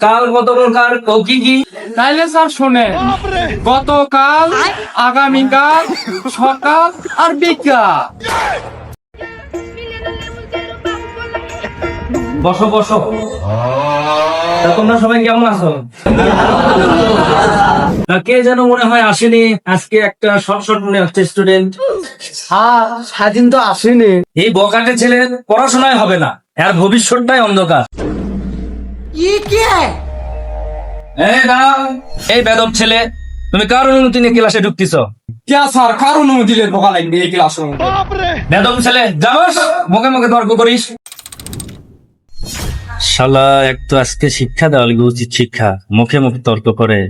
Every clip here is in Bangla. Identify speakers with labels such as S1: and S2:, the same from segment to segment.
S1: কাল কত প্রকার ও কি কি?
S2: তাইলে স্যার শোনেন, গতকাল, আগামীকাল, সকাল আর বিকাল।
S1: বসো বসো। তা তোমরা সবাই কেমন আছো? তা কে যেন মনে হয় আসেনি আজকে, একটা শর্ট শর্ট মনে হচ্ছে স্টুডেন্ট।
S2: হ্যাঁ, স্বাধীন তো আসেনি।
S1: এই বকাটে ছেলে পড়াশোনায় হবে না, এর ভবিষ্যৎটাই অন্ধকার। এই দাঁড়াও, এই বেদব ছেলে, তুমি কার অনুমতি নিয়ে ক্লাসে ঢুকতেছ?
S2: কে স্যার, কার অনুমতি দিলে বোকা লাগবে এই ক্লাসের মধ্যে?
S1: বেদব ছেলে, যাবস মুখে মুখে তর্ক করিস। শালা, এক তো আজকে শিক্ষা দেওয়া লাগবে, উচিত শিক্ষা, মুখে মুখে তর্ক করে।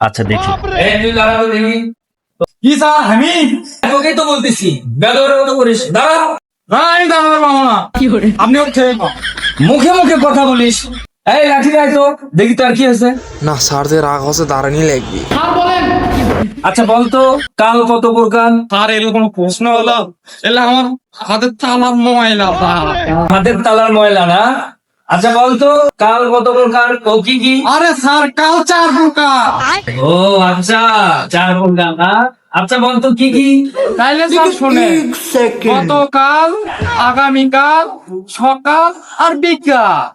S1: আচ্ছা দেখি। এই তুই দাঁড়াও দেখি।
S2: কি স্যার, আমি
S1: তোকেই তো বলতেছি, বেদবের মতো করিস। দাঁড়াও।
S2: আমি দাঁড়াতে পারবো না। আপনি ওর খেয়ে পান।
S1: মুখে মুখে কথা বলিস। এই লাঠি রাখ তো, দেখি তো আর কি হয়েছে।
S3: না স্যার, যে রাগ হচ্ছে দাঁড়ানি লাগবে।
S1: আচ্ছা বলতো, কাল কত প্রকার?
S2: আর এর কোনো প্রশ্ন হলো? এলে আমার হাতের তালার ময়লা।
S1: হাতের তালার ময়লা না? আচ্ছা বলতো, কাল কত প্রকার ও কি কি?
S2: আরে স্যার, কাল 4 প্রকার।
S1: ও আচ্ছা, 4 প্রকার না? আচ্ছা বলতো কি কি?
S2: তাইলে স্যার শোনেন, গতকাল, আগামীকাল, সকাল আর বিকাল।